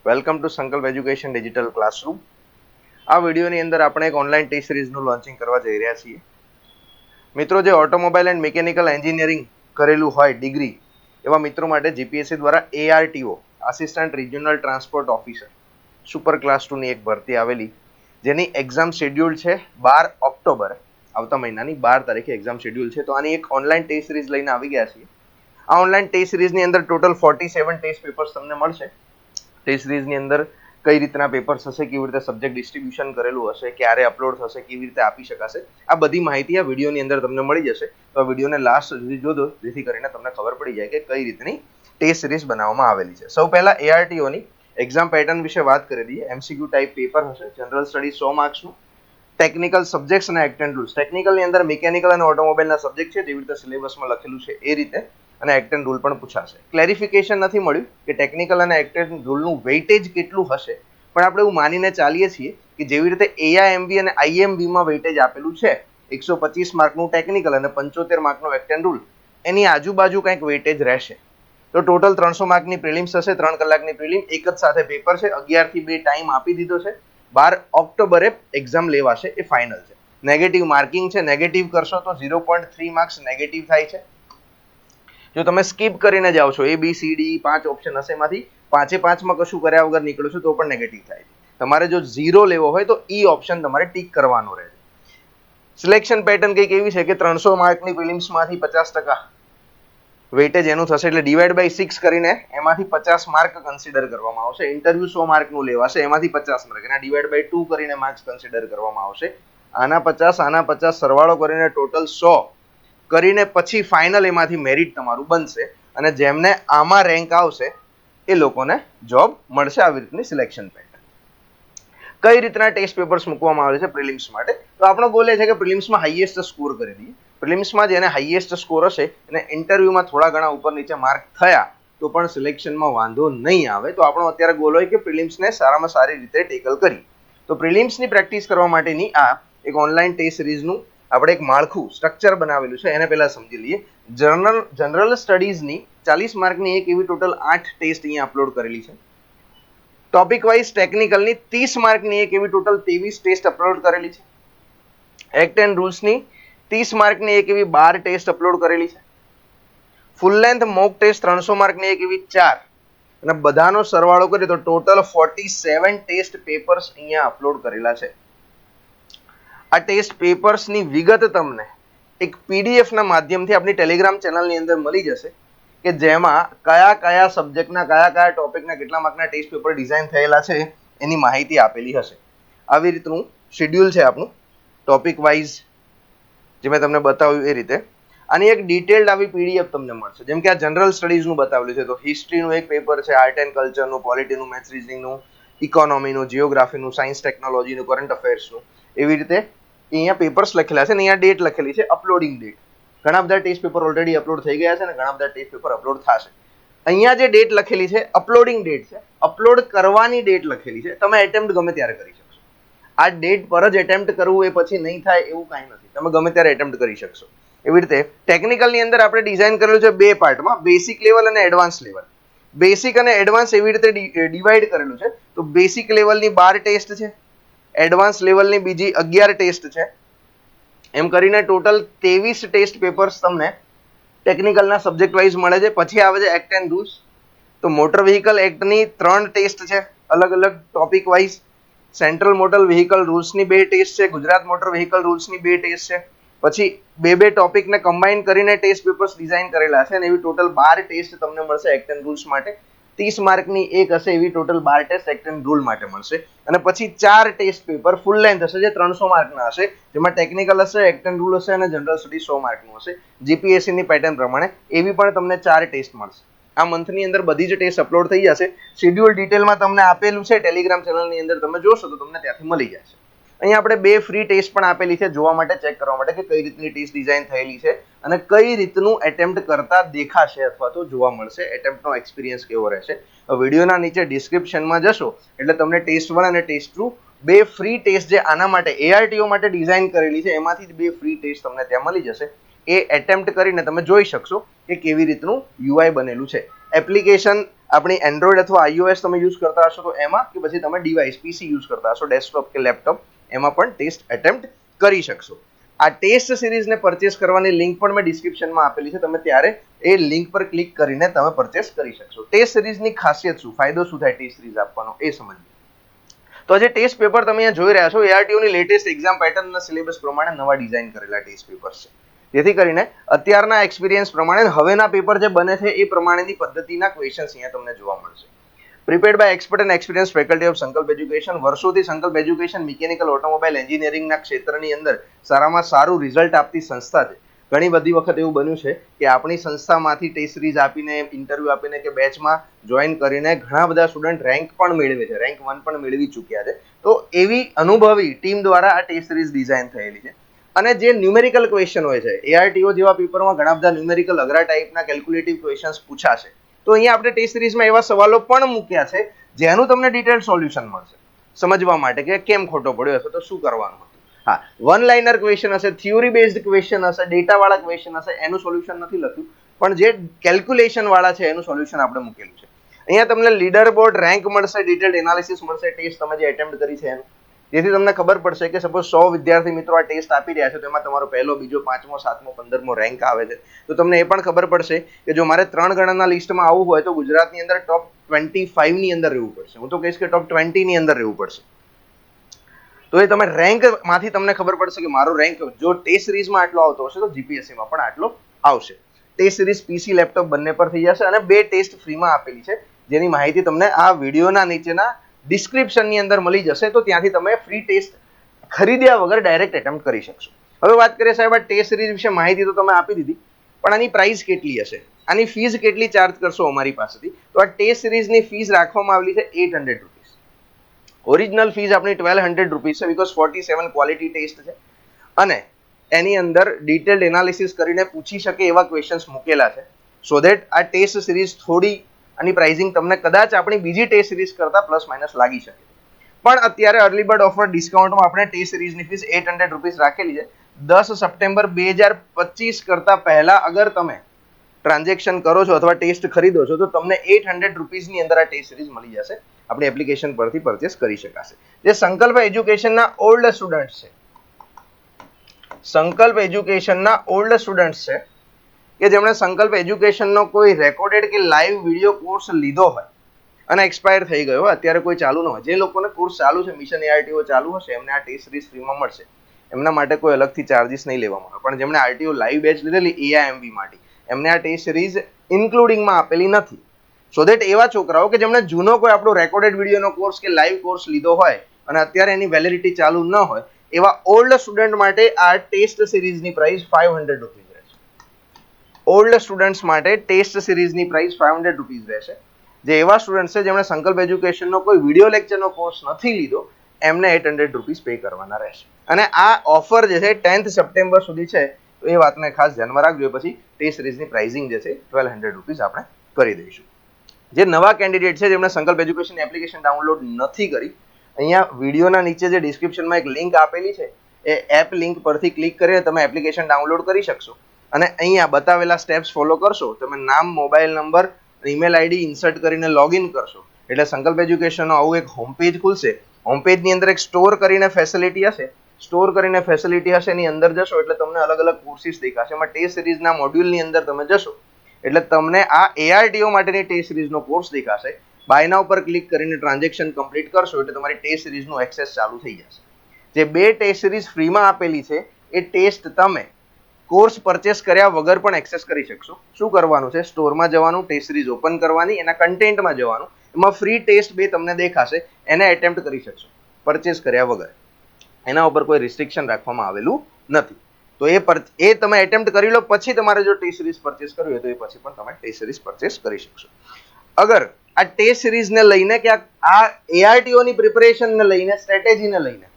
Welcome to સંકલ્પ education digital classroom. આ વિડીયોની અંદર આપણે એક ઓનલાઈન ટેસ્ટ સિરીઝનું લોન્ચિંગ કરવા જઈ રહ્યા છીએ. મિત્રો, જે ઓટોમોબાઈલ એન્ડ મિકેનિકલ એન્જિનિયરિંગ કરેલું હોય ડિગ્રી, એવા મિત્રો માટે જીપીએસસી દ્વારા ARTO assistant regional transport officer super class 2 ની એક ભરતી આવેલી, જેની એક્ઝામ શેડ્યુલ છે 12 ઓક્ટોબર, આવતા મહિનાની 12 તારીખે એક્ઝામ શેડ્યુલ છે. તો આની એક ઓનલાઈન ટેસ્ટ સિરીઝ લઈને આવી ગયા છીએ. આ ઓનલાઈન ટેસ્ટ સિરીઝની અંદર ટોટલ 47 ટેસ્ટ પેપર્સ તમને મળશે. ટેસ્ટ સિરીઝની અંદર કઈ રીતના પેપર્સ હશે, કેવી રીતે સબ્જેક્ટ ડિસ્ટ્રીબ્યુશન કરેલું હશે, ક્યારે અપલોડ થશે, કેવી રીતે આપી શકાશે, આ બધી માહિતી આ વિડીયોની અંદર તમને મળી જશે. તો આ વિડીયોને લાસ્ટ સુધી જોજો, જેથી કરીને તમને ખબર પડી જાય કે કઈ રીતની ટેસ્ટ સિરીઝ બનાવવામાં આવેલી છે. સૌ પહેલા ARTO ની એક્ઝામ પેટર્ન વિશે વાત કરી દઈએ. MCQ ટાઈપ પેપર હશે. જનરલ સ્ટડી 100 માર્ક્સનું. ટેકનિકલ સબ્જેક્ટ્સ અને એક્ટ એન્ડ રૂલ્સ. ટેકનિકલની અંદર મિકેનિકલ અને ઓટોમોબાઈલના સબ્જેક્ટ છે, જેવી રીતે સિલેબસમાં લખેલું છે એ રીતે, અને એક્ટ એન્ડ રૂલ પણ પૂછાશે. ક્લેરિફિકેશન નથી મળ્યું કે ટેકનિકલ અને એક્ટ એન્ડ રૂલનું વેઇટેજ કેટલું હશે, પણ આપણે એવું માનીને ચાલીએ છીએ કે જેવી રીતે AIMB અને IMB માં વેઇટેજ આપેલું છે, 125 માર્કનું ટેકનિકલ અને 75 માર્કનું એક્ટ એન્ડ રૂલ, એની આજુબાજુ કંઈક વેઇટેજ રહેશે. તો ટોટલ 300 માર્કની પ્રિલિમ્સ હશે. 3 કલાકની પ્રિલિમ, એક જ સાથે પેપર છે. 11 થી 2 ટાઈમ આપી દીધો છે. 12 ઓક્ટોબરે એક્ઝામ લેવાશે, એ ફાઇનલ છે. નેગેટિવ માર્કિંગ છે. નેગેટિવ કરશો તો 0.3 માર્ક્સ નેગેટિવ થાય છે. જો તમે સ્કીપ કરીને જાઓ છો, ABCD 5 ઓપ્શન હશે, એમાંથી 5 માં કશું કર્યા વગર નીકળો છો તો પણ નેગેટિવ થાય છે. તમારે જો 0 લેવો હોય તો E ઓપ્શન તમારે ટીક કરવાનો રહે. સિલેક્શન પેટર્ન કંઈક એવી છે કે 300 માર્કની પ્રિલિમ્સમાંથી 50% વેઇટેજ એનું થશે, એટલે ડિવાઈડ બાય 6 કરીને એમાંથી 50 માર્ક કન્સિડર કરવામાં આવશે. ઇન્ટરવ્યુ 100 માર્કનું લેવાશે, એમાંથી 50 માર્ક, એના ડિવાઈડ બાય 2 કરીને માર્ક્સ કન્સિડર કરવામાં આવશે. આના 50 સરવાળો કરીને ટોટલ 100 કરીને પછી ફાઇનલ એમાંથી મેરિટ તમારું બનશે, અને જેમને આમાં રેન્ક આવશે એ લોકોને જોબ મળશે. આવી રીતની સિલેક્શન પેટર્ન. કઈ રીતના ટેસ્ટ પેપર્સ મૂકવામાં આવે છે પ્રિલિમ્સ માટે? તો આપણો ગોલ એ છે કે પ્રિલિમ્સમાં હાઈએસ્ટ સ્કોર કરી દઈએ. પ્રિલિમ્સમાં જેને હાઈએસ્ટ સ્કોર હશે અને ઇન્ટરવ્યુમાં થોડા ઘણા ઉપર નીચે માર્ક થયા તો પણ સિલેક્શનમાં વાંધો નહીં આવે. તો આપણો અત્યારે ગોલ હોય કે પ્રિલિમ્સને સારામાં સારી રીતે ટેકલ કરી. તો પ્રિલિમ્સની પ્રેક્ટિસ કરવા માટેની આ એક ઓનલાઈન ટેસ્ટ સિરીઝનું આપણે એક માળખું સ્ટ્રક્ચર બનાવેલું છે, એને પહેલા સમજી લઈએ. જનરલ સ્ટડીઝની 40 માર્કની એક એવી ટોટલ 8 ટેસ્ટ અહીંયા અપલોડ કરેલી છે. ટોપિક વાઇઝ ટેકનિકલની 30 માર્કની એક એવી ટોટલ 23 ટેસ્ટ અપલોડ કરેલી છે. એક્ટ એન્ડ રૂલ્સની 30 માર્કની એક એવી 12 ટેસ્ટ અપલોડ કરેલી છે. ફૂલ લેન્થ મોક ટેસ્ટ 300 માર્કની એક એવી 4, અને બધાનો સરવાળો કરીએ તો ટોટલ 47 ટેસ્ટ પેપર્સ અહીંયા અપલોડ કરેલા છે. આ ટેસ્ટ પેપર્સની વિગત તમને એક PDF ના માધ્યમથી આપણી ટેલિગ્રામ ચેનલની અંદર મળી જશે, કે જેમાં કયા સબ્જેક્ટના કયા ટોપિકના કેટલા માર્કના ટેસ્ટ પેપર ડિઝાઇન થયેલા છે એની માહિતી આપેલી હશે. આવી રીતનું શેડ્યુલ છે આપણું, ટોપિક વાઇઝ, જે મેં તમને બતાવ્યું એ રીતે. આની એક ડિટેલ્ડ આવી PDF તમને મળશે. જેમ કે આ જનરલ સ્ટડીઝનું બતાવેલું છે, તો હિસ્ટ્રીનું એક પેપર છે, આર્ટ એન્ડ કલ્ચરનું, પોલિટીનું, મેથ્સ રીઝનિંગનું, ઇકોનોમીનું, જીઓગ્રાફીનું, સાયન્સ ટેકનોલોજીનું, કરંટ અફેર્સનું, એવી રીતે અહીંયા પેપર્સ લખેલા છે, અને અહીંયા ડેટ લખેલી છે, અપલોડિંગ ડેટ. ઘણા બધા ટેસ્ટ પેપર ઓલરેડી અપલોડ થઈ ગયા છે અને ઘણા બધા ટેસ્ટ પેપર અપલોડ થશે. અહીંયા જે ડેટ લખેલી છે, અપલોડિંગ ડેટ છે, અપલોડ કરવાની ડેટ લખેલી છે. તમે એટેમ્પ્ટ ગમે ત્યારે કરી શકશો. આ ડેટ પર જ એટેમ્પ્ટ કરવું, એ પછી નહીં થાય એવું કાંઈ નથી. તમે ગમે ત્યારે એટેમ્પ્ટ કરી શકશો. એવી રીતે ટેકનિકલની અંદર આપણે ડિઝાઇન કરેલું છે 2 પાર્ટમાં, બેસિક લેવલ અને એડવાન્સ લેવલ. બેસિક અને એડવાન્સ એવી રીતે ડિવાઈડ કરેલું છે. તો બેસિક લેવલની 12 ટેસ્ટ છે, એડવાન્સ લેવલની બીજી 11 ટેસ્ટ છે. એમ કરીને ટોટલ 23 ટેસ્ટ પેપર્સ તમને ટેકનિકલના સબ્જેક્ટ વાઇઝ મળે છે. પછી આવે છે એક્ટ એન્ડ રૂલ્સ. તો મોટર વ્હીકલ એક્ટની 3 ટેસ્ટ છે, અલગ અલગ topic wise. Central motor vehicle રૂલ્સની 2 ટેસ્ટ છે. ગુજરાત મોટર વ્હીકલ રૂલ્સની 2 ટેસ્ટ છે. પછી બે ટોપિકને કમ્બાઈન કરીને ટેસ્ટ પેપર્સ ડિઝાઇન કરેલા છે, અને એવી ટોટલ 12 ટેસ્ટ તમને મળશે એક્ટ એન્ડ રૂલ્સ માટે. 30 માર્કની એક હશે, એવી total 12 test act and rule માટે મળશે. અને પછી 4 ટેસ્ટ પેપર ફૂલ લેન્થ હશે, જે 300 માર્કના હશે, જેમાં ટેકનિકલ હશે, એક્ટ એન્ડ રૂલ હશે, અને જનરલ સ્ટડી 100 માર્કનું હશે. GPSC ની પેટર્ન પ્રમાણે એવી પણ તમને 4 ટેસ્ટ મળશે. આ મંથની અંદર બધી જ ટેસ્ટ અપલોડ થઈ જશે. શેડ્યુલ ડિટેલમાં તમને આપેલું છે ટેલિગ્રામ ચેનલની અંદર, તમે જોશો તો તમને ત્યાંથી મળી જશે. અહીંયા આપણે 2 ફ્રી ટેસ્ટ પણ આપેલી છે, જોવા માટે, ચેક કરવા માટે કે કઈ રીતની ટેસ્ટ ડિઝાઇન થયેલી છે અને કઈ રીતનું એટેમ્પ્ટ કરતા દેખાશે અથવા તો જોવા મળશે, એટેમ્પ્ટનો એક્સપિરિયન્સ કેવો રહેશે. વિડીયોના નીચે ડિસ્ક્રિપ્શનમાં જશો એટલે તમને ટેસ્ટ 1 અને ટેસ્ટ 2 2 ફ્રી ટેસ્ટ, જે આના માટે ARTO માટે ડિઝાઇન કરેલી છે, એમાંથી 2 ફ્રી ટેસ્ટ તમને ત્યાં મળી જશે. એ એટેમ્પ્ટ કરીને તમે જોઈ શકશો કે કેવી રીતનું UI બનેલું છે. એપ્લિકેશન આપણી એન્ડ્રોઈડ અથવા iOS તમે યુઝ કરતા હશો તો એમાં, કે પછી તમે ડિવાઇસ પીસી યુઝ કરતા હશો ડેસ્કટોપ કે લેપટોપ, એમાં પણ ટેસ્ટ એટેમ્પ્ટ કરી શકશો. આ ટેસ્ટ સિરીઝને પરચેસ કરવાની લિંક પણ મેં ડિસ્ક્રિપ્શનમાં આપેલી છે, તમે ત્યારે એ લિંક પર ક્લિક કરીને તમે પરચેસ કરી શકશો. ટેસ્ટ સિરીઝની ખાસિયત શું, ફાયદો શું થાય ટેસ્ટ સિરીઝ આપવાનો એ સમજીએ. તો જે ટેસ્ટ પેપર તમે અહીંયા જોઈ રહ્યા છો, ARTOની લેટેસ્ટ એક્ઝામ પેટર્ન અને સિલેબસ પ્રમાણે નવા ડિઝાઇન કરેલા ટેસ્ટ પેપર્સ છે. જેથી કરીને અત્યારના એક્સપિરિયન્સ પ્રમાણે હવેના પેપર જે બને છે એ પ્રમાણેની પદ્ધતિના ક્વેશ્ચન્સ અહીંયા તમને જોવા મળશે. Prepared by expert and experience faculty of Sankalp Education. વર્ષોથી સંકલ્પ એજ્યુકેશન મિકેનિકલ ઓટોમોબાઈલ એન્જિનિયરિંગના ક્ષેત્રની અંદર સારામાં સારું રિઝલ્ટ આપતી સંસ્થા છે. ઘણી બધી વખત એવું બન્યું છે કે આપણી સંસ્થામાંથી ટેસ્ટ સિરીઝ આપીને, ઇન્ટરવ્યુ આપીને કે બેચમાં જોઈન કરીને ઘણા બધા સ્ટુડન્ટ રેન્ક પણ મેળવે છે, રેન્ક 1 પણ મેળવી ચૂક્યા છે. તો એવી અનુભવી ટીમ દ્વારા આ ટેસ્ટ સિરીઝ ડિઝાઇન થયેલી છે. અને જે ન્યુમેરિકલ ક્વેશ્ચન હોય છે, ARTO જેવા પેપરમાં ઘણા બધા ન્યુમેરિકલ અઘરા ટાઈપના કેલ્ક્યુલેટિવ ક્વેશ્ચન્સ પૂછાશે. તો અહીંયા આપણે ટેસ્ટ સિરીઝમાં એવા સવાલો પણ મૂક્યા છે જેનું તમને ડિટેલ સોલ્યુશન મળશે સમજવા માટે કે કેમ ખોટો પડ્યો હશે તો શું કરવાનું હતું. હા, વન લાઇનર ક્વેશ્ચન હશે, થિયોરી બેઝડ ક્વેશ્ચન હશે, ડેટા વાળા ક્વેશ્ચન હશે, એનું સોલ્યુશન નથી લખ્યું, પણ જે કેલ્ક્યુલેશન વાળા છે એનું સોલ્યુશન આપણે મૂકેલું છે. અહીંયા તમને લીડર બોર્ડ રેન્ક મળશે, ડિટેલ્ડ એનાલિસિસ મળશે, ટેસ્ટ તમે જે એટેમ્પ્ટ કરી છે એનું, જેથી તમને ખબર પડશે કે સપોઝ 100 વિદ્યાર્થી મિત્રો આ ટેસ્ટ આપી રહ્યા છે તો એમાં તમારો પહેલો, બીજો, 5મો, 7મો, 15મો રેન્ક આવે છે. તો તમને એ પણ ખબર પડશે કે જો મારે 3 ગણાના લિસ્ટમાં આવવું હોય તો ગુજરાતની અંદર ટોપ 25 ની અંદર રહેવું પડશે. હું તો કહીશ કે ટોપ 20 ની અંદર રહેવું પડશે. તો એ તમે રેન્કમાંથી તમને ખબર પડશે કે મારો રેન્ક જો ટેસ્ટ સિરીઝમાં આટલો આવતો હશે તો જીપીએસસીમાં પણ આટલો આવશે. ટેસ્ટ સિરીઝ પીસી, લેપટોપ બંને પર થઈ જશે અને 2 ટેસ્ટ ફ્રીમાં આપેલી છે, જેની માહિતી તમને આ વિડીયોના નીચેના ડિસ્ક્રિપ્શનની અંદર મળી જશે. તો ત્યાંથી તમે ફ્રી ટેસ્ટ ખરીદ્યા વગર ડાયરેક્ટ એટેમ્પ્ટ કરી શકશો. હવે વાત કરીએ સાહેબ આ ટેસ્ટ સિરીઝ વિશે, માહિતી તો તમે આપી દીધી, પણ આની પ્રાઇસ કેટલી હશે, આની ફીસ કેટલી ચાર્જ કરશો અમારી પાસેથી? તો આ ટેસ્ટ સિરીઝની ફીસ રાખવામાં આવેલી છે 800 રૂપીસ. ઓરિજિનલ ફીસ આપણી 1200 રૂપીસ છે, બીકોઝ 47 ક્વોલિટી ટેસ્ટ છે અને એની અંદર ડિટેલ્ડ એનાલિસિસ કરીને પૂછી શકે એવા ક્વેશ્ચન્સ મૂકેલા છે. સો ધેટ આ ટેસ્ટ સિરીઝ થોડી આની પ્રાઇસિંગ તમને કદાચ આપણી બીજી ટેસ્ટ સિરીઝ કરતા પ્લસ માઇનસ લાગી શકે. પણ અત્યારે અર્લી બર્ડ ઓફર ડિસ્કાઉન્ટમાં આપણે ટેસ્ટ સિરીઝની ફીસ 800 રૂપીસ રાખેલી છે. 10 સપ્ટેમ્બર 2025 કરતા પહેલા અગર તમે ટ્રાન્ઝેક્શન કરો છો અથવા ટેસ્ટ ખરીદો છો તો તમને 800 રૂપીસની અંદર આ ટેસ્ટ સિરીઝ મળી જશે. આપણી એપ્લિકેશન પરથી પરચેસ કરી શકાશે. જે સંકલ્પ એજ્યુકેશનના ઓલ્ડ સ્ટુડન્ટ છે, સંકલ્પ એજ્યુકેશનના ઓલ્ડ સ્ટુડન્ટ છે કે જેમણે સંકલ્પ એજ્યુકેશનનો કોઈ રેકોર્ડેડ કે લાઈવ વિડીયો કોર્સ લીધો હોય અને એક્સપાયર થઈ ગયો હોય, અત્યારે કોઈ ચાલુ ન હોય, જે લોકોને કોર્સ ચાલુ છે, મિશન ARTO ચાલુ હશે, એમને આ ટેસ્ટ સિરીઝ ફ્રીમાં મળશે. એમના માટે કોઈ અલગથી ચાર્જિસ નહીં લેવામાં આવે. પણ જેમણે RTO લાઈવ બેચ લીધેલી AIMB માટે, એમને આ ટેસ્ટ સિરીઝ ઇન્ક્લુડિંગમાં આપેલી નથી. સો ધેટ એવા છોકરાઓ કે જેમણે જૂનો કોઈ આપણો રેકોર્ડેડ વિડીયોનો કોર્સ કે લાઈવ કોર્સ લીધો હોય અને અત્યારે એની વેલિડિટી ચાલુ ન હોય, એવા ઓલ્ડ સ્ટુડન્ટ માટે આ ટેસ્ટ સિરીઝની પ્રાઇસ 500 રૂપીસ રહેશે. ઓલ્ડ સ્ટુડન્ટ્સ માટે ટેસ્ટ સિરીઝની પ્રાઇસ 500 રૂપીસ રહેશે. જે એવા સ્ટુડન્ટ છે જેમણે સંકલ્પ એજ્યુકેશનનો કોઈ વિડીયો લેક્ચરનો કોર્સ નથી લીધો, એમને 800 રૂપીસ પે કરવાના રહેશે. અને આ ઓફર જે છે 10th સપ્ટેમ્બર સુધી છે, તો એ વાતને ખાસ ધ્યાનમાં રાખજો. પછી ટેસ્ટ સિરીઝની પ્રાઇસિંગ જે છે 1200 રૂપીસ આપણે કરી દઈશું. જે નવા કેન્ડિડેટ છે જેમણે સંકલ્પ એજ્યુકેશન એપ્લિકેશન ડાઉનલોડ નથી કરી, અહીંયા વિડીયોના નીચે જે ડિસ્ક્રિપ્શનમાં એક લિંક આપેલી છે, એ એપ લિંક પરથી ક્લિક કરીને તમે એપ્લિકેશન ડાઉનલોડ કરી શકશો. અને અહીંયા બતાવેલા સ્ટેપ્સ ફોલો કરશો, તમે નામ, mobile number, email ID insert કરીને લોગિન કરશો એટલે સંકલ્પ એજ્યુકેશનનો આવું એક હોમ પેજ ખુલશે. હોમ પેજની અંદર એક સ્ટોર કરીને ફેસિલિટી હશે, સ્ટોર કરીને ફેસિલિટી હશે, એની અંદર જશો એટલે તમને અલગ અલગ કોર્સિસ દેખાશે. એમાં ટેસ્ટ સિરીઝના મોડ્યુલની અંદર તમે જશો એટલે તમને આ ARTO માટેની ટેસ્ટ સિરીઝનો કોર્સ દેખાશે. બાય નાઉ પર ક્લિક કરીને ટ્રાન્ઝેક્શન કમ્પ્લીટ કરશો એટલે તમારી ટેસ્ટ સિરીઝનું એક્સેસ ચાલુ થઈ જશે. જે 2 ટેસ્ટ સિરીઝ ફ્રીમાં આપેલી છે એ ટેસ્ટ તમે કોર્સ પરચેસ કર્યા વગર પણ એક્સેસ કરી શકશો. શું કરવાનું છે? સ્ટોરમાં જવાનું, ટેસ્ટ સિરીઝ ઓપન કરવાની, એના કન્ટેન્ટમાં જવાનું, એમાં ફ્રી ટેસ્ટ 2 તમને દેખાશે, એને એટેમ્પ્ટ કરી શકશો પરચેસ કર્યા વગર. એના ઉપર કોઈ રિસ્ટ્રિક્શન રાખવામાં આવેલું નથી. તો એ તમે એટેમ્પ્ટ કરી લો, પછી તમારે જો ટેસ્ટ સિરીઝ પરચેસ કરવી હોય તો એ પછી પણ તમે ટેસ્ટ સિરીઝ પરચેસ કરી શકશો. અગર આ ટેસ્ટ સિરીઝને લઈને કે આ ARTOની પ્રિપરેશનને લઈને, સ્ટ્રેટેજીને લઈને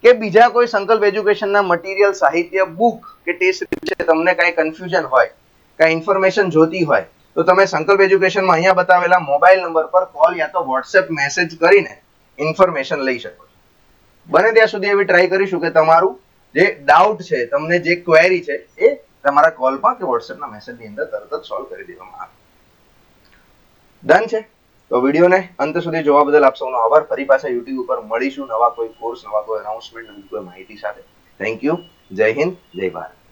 કે બીજા કોઈ સંકલ્પ એજ્યુકેશનના મટીરિયલ, સાહિત્ય, બુક કે ટેસ્ટ વિશે તમને કાંઈ કન્ફ્યુઝન હોય, કાંઈ ઇન્ફોર્મેશન જોતી હોય, તો તમે સંકલ્પ એજ્યુકેશનમાં અહીંયા બતાવેલા મોબાઈલ નંબર પર કોલ યા તો વોટ્સએપ મેસેજ કરીને ઇન્ફોર્મેશન લઈ શકો છો. બને ત્યાં સુધી એવી ટ્રાય કરીશું કે તમારું જે ડાઉટ છે, તમને જે ક્વેરી છે, એ તમારા કોલમાં કે વોટ્સએપના મેસેજની અંદર તરત જ સોલ્વ કરી દેવામાં આવે. ડન છે. તો વિડીયોને અંત સુધી જોવા બદલ આપ સૌનો આભાર. ફરી પાછા યુટ્યુબ ઉપર મળીશું નવા કોઈ કોર્સ, નવા કોઈ અનાઉન્સમેન્ટ, નવી કોઈ માહિતી સાથે. Thank you. જય હિન્દ, જય ભારત.